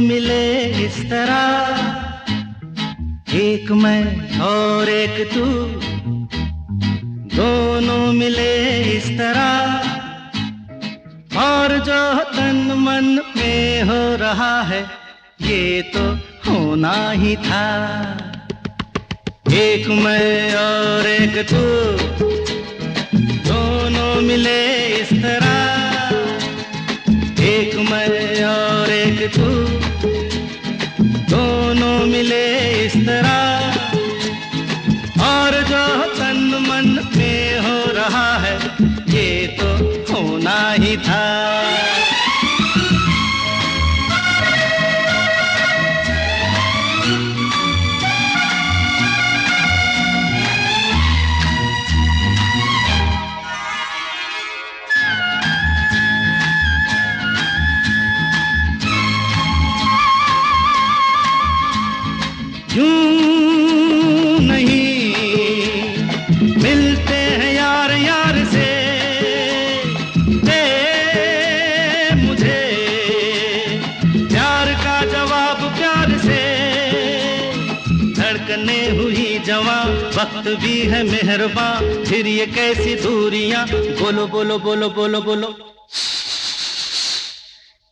मिले इस तरह, एक मैं और एक तू, दोनों मिले इस तरह, और जो तन मन में हो रहा है ये तो होना ही था। एक मैं और एक तू, दोनों मिले इस तरह, एक मैं और एक तू, दोनों मिले इस तरह, और जो तन मन में हो रहा है ये तो होना ही था। यूं नहीं मिलते हैं यार यार से, दे मुझे प्यार का जवाब प्यार से। धड़कने हुई जवां, वक्त भी है मेहरबान, फिर ये कैसी दूरियां, बोलो बोलो बोलो बोलो बोलो।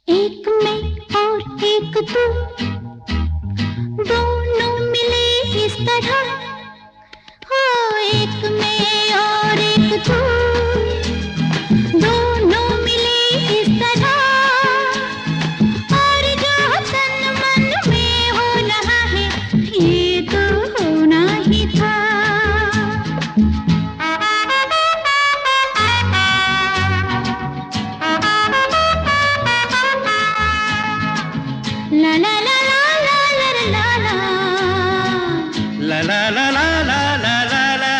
एक मैं और एक तू, दोनों मिले इस तरह, हो एक मैं और एक तू, दोनों मिले इस तरह, और जो तन मन में हो रहा है ये तो होना ही था। ला ला ला La la la la la la la la.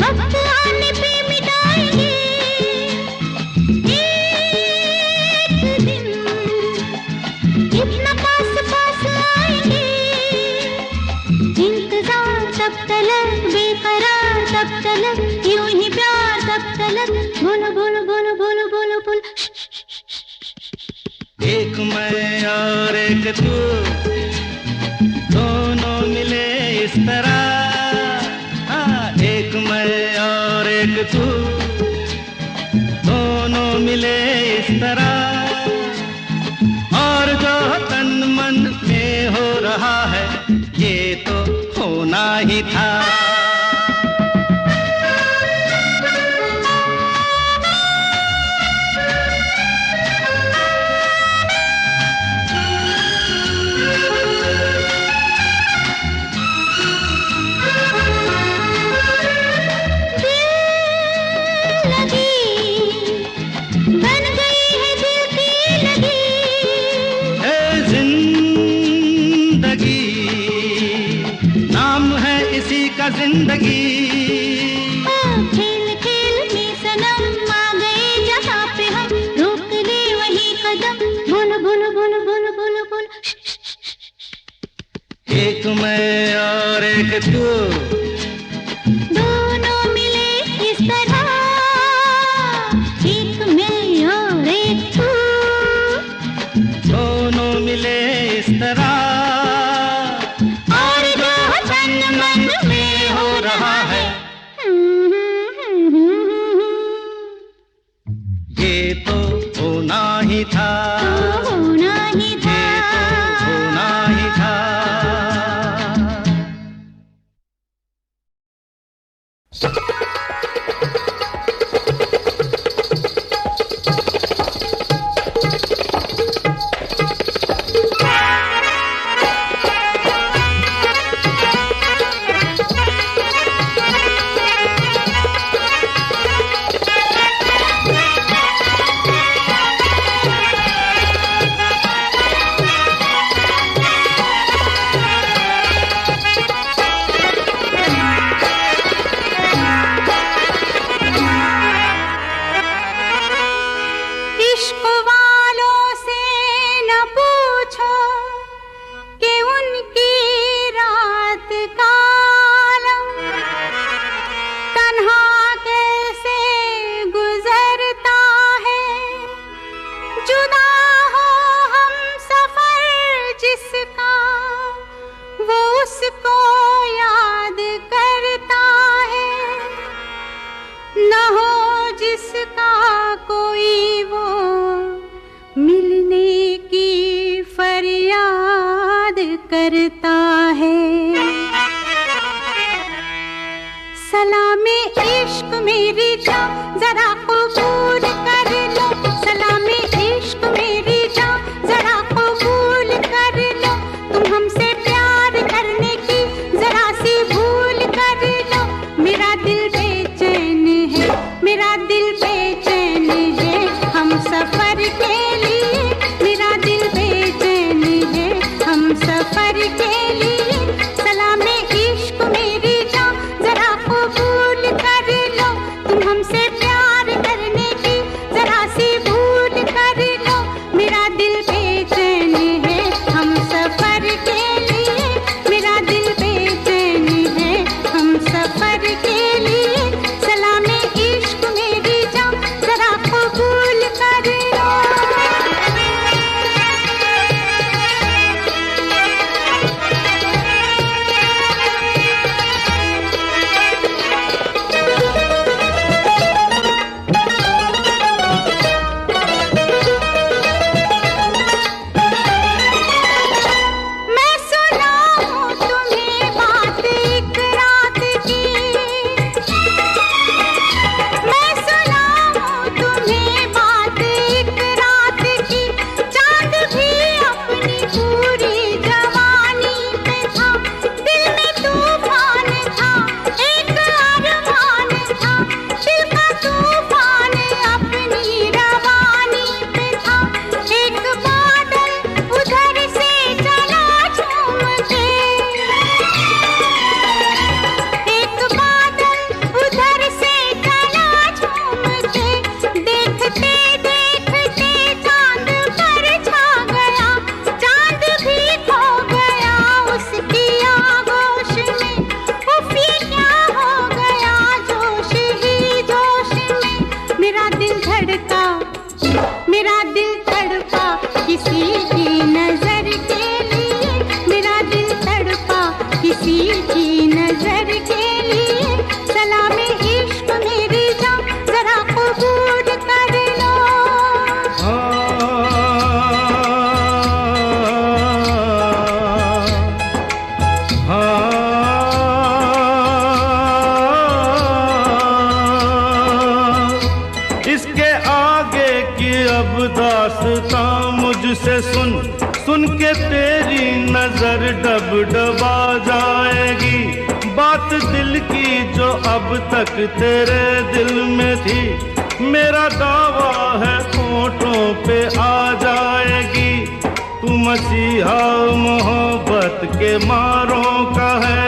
वक्त आने पे मिटाएंगे एक दिन, इतना पास पास आएंगे। इंतजार तब तलक, बेकरार तब तलक, यूं ही प्यार तब तलक, बोलो बोलो बोलो बोलो बोलो बोलो। एक मैं और एक तू, दोनों मिले इस तरह, हाँ एक मैं और एक तू, दोनों मिले इस तरह, और जो तन मन में हो रहा है ये तो होना ही था। बन गई है दिल की लगी, जिंदगी नाम है इसी का जिंदगी। खेल खेल में सनम आ गए जहाँ पे हम, रोक ले वही कदम, बोलो बोलो बोलो बोलो बोलो बोलो। एक मैं और एक तू, दोनों मिले इस तरह, एक मैं और एक तू, दोनों मिले इस तरह, और जो तन मन में हो रहा है ये तो होना ही था, होना ही था। ये तो होना ही था। दिल धड़का, मेरा दिल तड़पा किसी की नजर के लिए, मेरा दिल तड़पा किसी की नजर के लिए। सलाम इश्क मेरी जान जरा कबूल कर लो। इसके आगे की अब दास्तां मुझसे सुन, सुन के तेरी नजर डब डबा जाएगी। बात दिल की जो अब तक तेरे दिल में थी, मेरा दावा है होठों पे आ जाएगी। तू मसीहा मोहब्बत के मारों का है,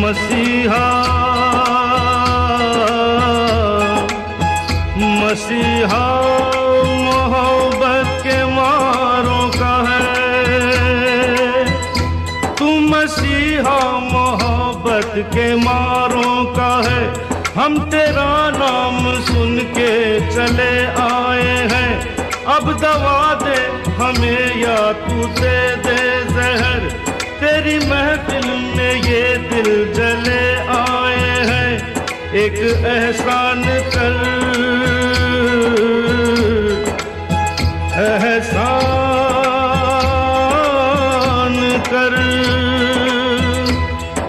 मसीहा मसीहा मोहब्बत के मारों का है। तू मसीहा मोहब्बत के मारों का है। हम तेरा नाम सुन के चले आए हैं, अब दवा दे हमें या तू दे दे जहर। तेरी महफिल में ये दिल जले आए हैं, एक एहसान कर, एहसान कर,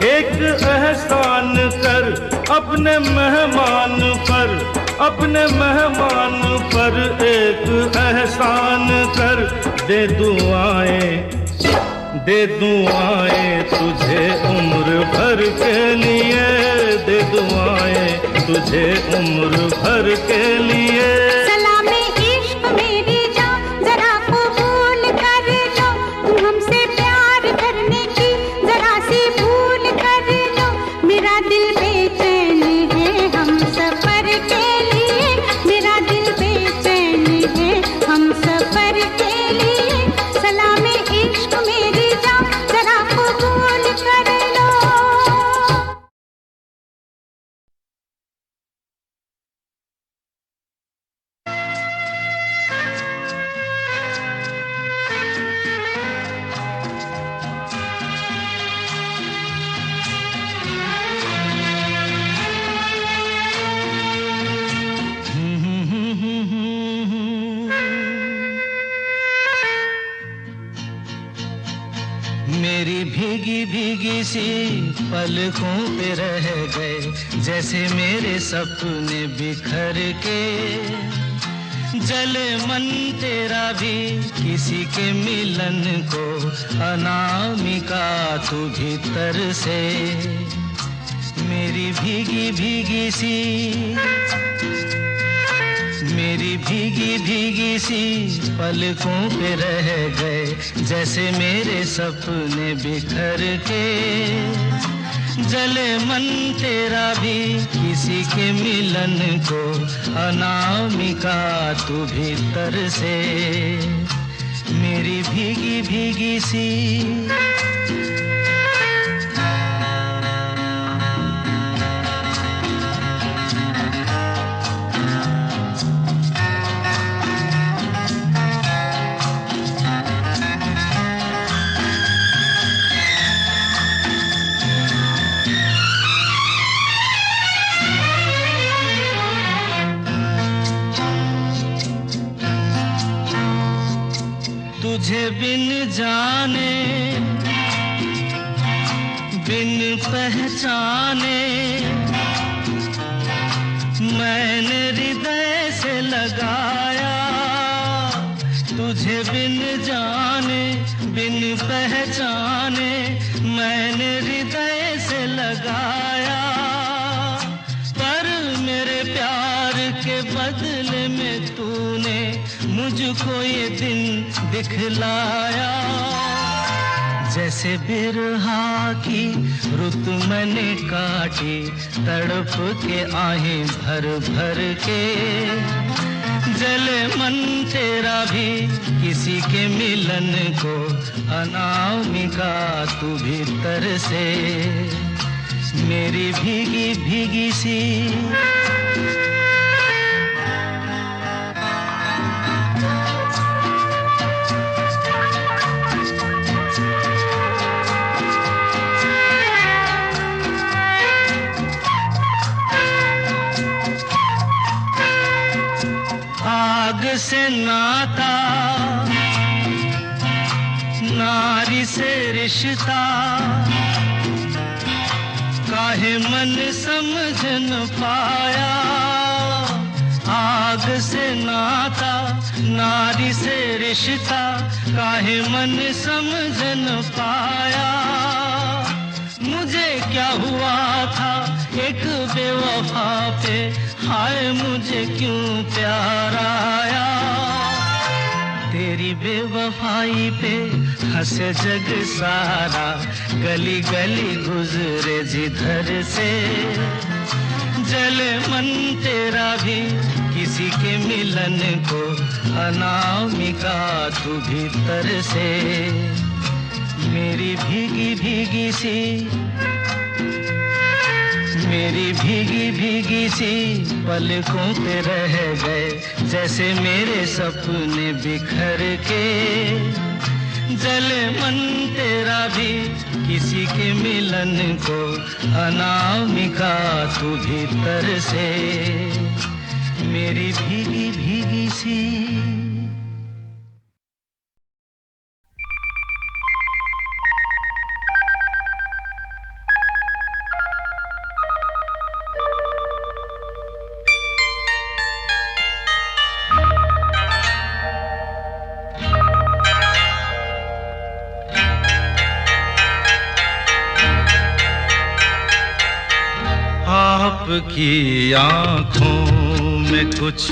एक एहसान कर अपने मेहमान पर, अपने मेहमान पर एक एहसान कर। दे दुआएं तुझे उम्र भर के लिए, दे दुआएं तुझे उम्र भर के लिए। सलाम इश्क मेरी जान जरा कबूल कर लो, तुम हमसे प्यार करने की जरा सी भूल कर लो। मेरा दिल बेचैन है हम सफर के लिए, मेरा दिल बेचैन है हम सफर के लिए। सलाम इश्क मेरी जान जरा कबूल कर लो। मेरी भीगी भीगी सी पलकों पे रह गए, जैसे मेरे सपने बिखर के। जले मन तेरा भी किसी के मिलन को, अनामिका तू भीतर से। मेरी भीगी भीगी सी, मेरी भीगी भीगी सी पलकों पे रह गए, जैसे मेरे सपने बिखर के। जले मन तेरा भी किसी के मिलन को, अनामिका तू भीतर से। मेरी भीगी भीगी सी। तुझे बिन जाने बिन पहचाने, मैंने हृदय से लगाया। तुझे बिन जाने बिन पहचाने, मैंने हृदय से लगाया। पर मेरे प्यार के बदले में तूने मुझको ये दिन दिखलाया। जैसे बिरहा की रुत मैंने काटी, तड़प के आहें भर भर के। जले मन तेरा भी किसी के मिलन को, अनामिका तू भीतर से। मेरी भीगी भीगी सी आग से नाता, नारी से रिश्ता, काहे मन समझ न पाया। आग से नाता, नारी से रिश्ता, काहे मन समझ न पाया। मुझे क्या हुआ था एक बेवफा पे, हाय मुझे क्यों प्यार आया। तेरी बेवफाई पे हंसे जग सारा, गली गली गुजरे जिधर से। जले मन तेरा भी किसी के मिलन को, अनामिका तू भीतर से। मेरी भीगी भीगी सी, मेरी भीगी भीगी सी पलकों पे रह गए, जैसे मेरे सपने बिखर के। जले मन तेरा भी किसी के मिलन को, अनामिका तू भीतर से। मेरी भीगी भीगी सी। आपकी आँखों में कुछ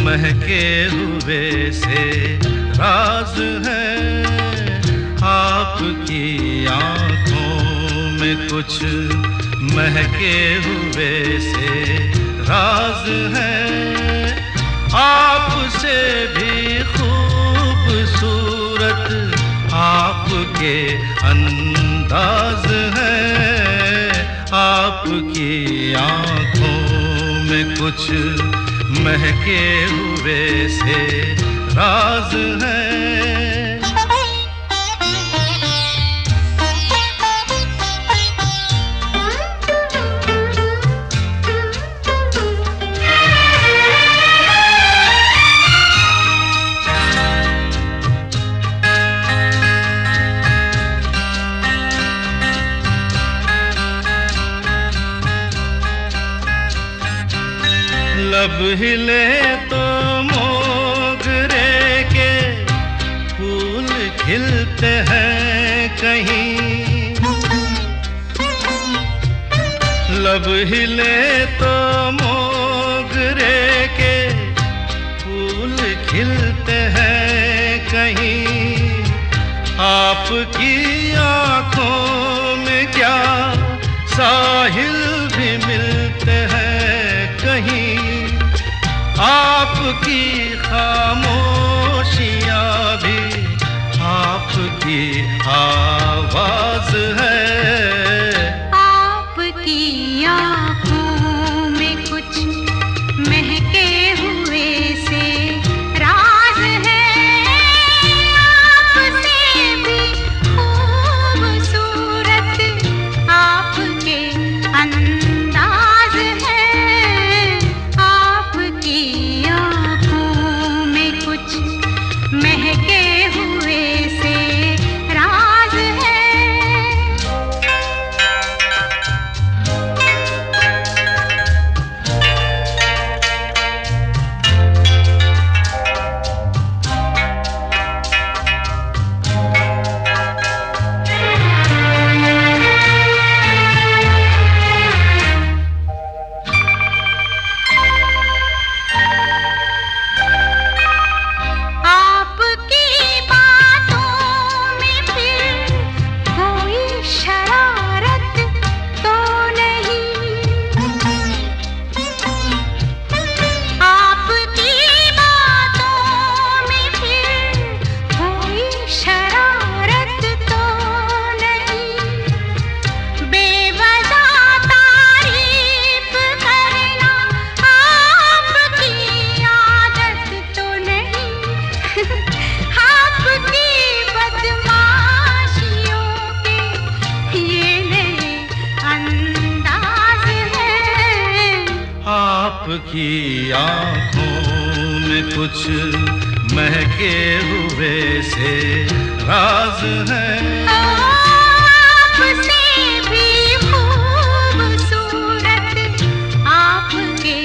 महके हुए से राज है। आपकी आँखों में कुछ महके हुए से राज है। आपसे भी खूबसूरत आपके अंदाज है। आपकी आँखों में कुछ महके हुए से राज है। लब हिले तो मोगरे के फूल खिलते हैं कहीं। लब हिले तो मोगरे के फूल खिलते हैं कहीं। आपकी आँखों में क्या साहिल भी मिलते हैं कहीं। आपकी खामोशियाँ भी आपकी आवाज है। आपकी आँखों में कुछ महके हुए से राज है। आपसे भी खूबसूरत आपके अंदाज है। महके हुए से राज है। आपकी आँखों में कुछ महके हुए से राज है। आपसे भी खूबसूरत आपके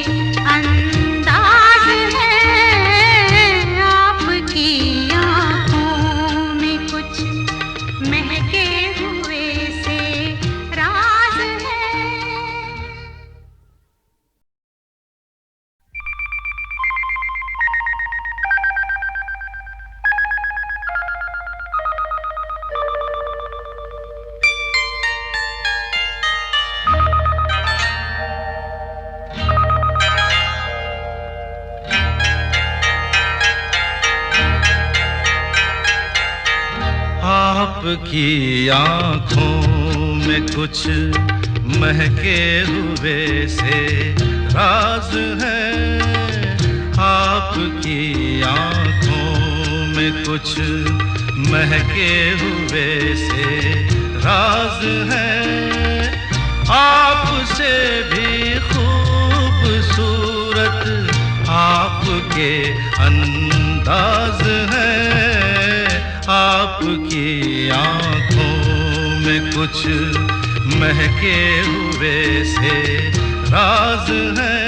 अंदाज है, आपकी आँखों में कुछ महके हुए से राज है। आपकी आँखों में कुछ महके हुए से राज है। आपकी आँखों में कुछ महके हुए से राज है। आपसे भी खूबसूरत आपके अंदाज है। आपकी आँखों में कुछ महके हुए से राज है।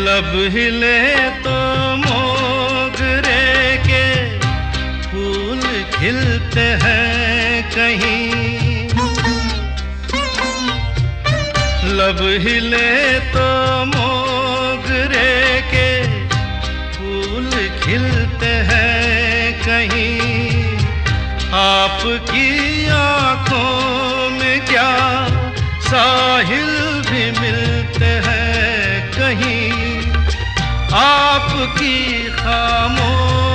लब हिले तो मोगरे के फूल खिलते हैं कहीं। लब हिले तो मोगरे के फूल खिलते हैं कहीं। आपकी आँखों में क्या साहिल भी मिलते हैं कहीं। आपकी खामोशियाँ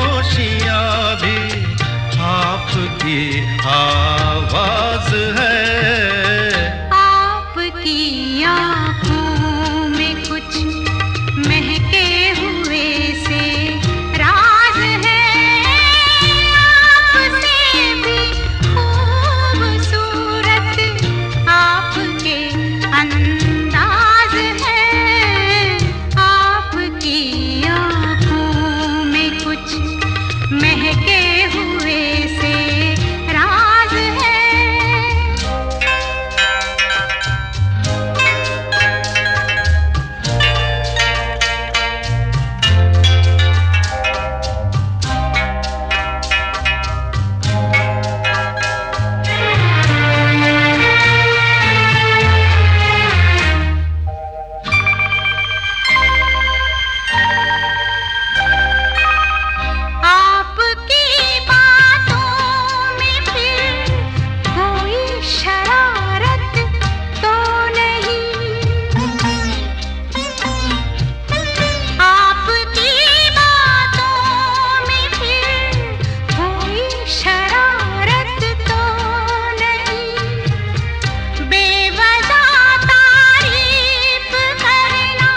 भी आपकी आवाज है। आपकी आँखों में कुछ महके हुए से राज है। आपसे भी खूबसूरत आपके अंदाज है। आपकी आँखों में कुछ महके हुए से राज है। आपकी बातों में फिर कोई शरारत तो नहीं। आपकी बातों में फिर कोई शरारत तो नहीं। बेवजह तारीफ करना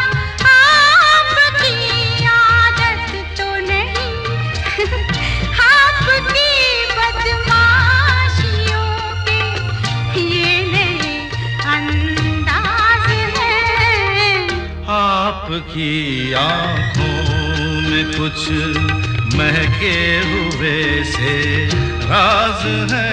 आपकी आदत तो नहीं। आपकी बदमाशियों के ये नए अंदाज हैं। आपकी आँखों में कुछ महके हुए से राज है।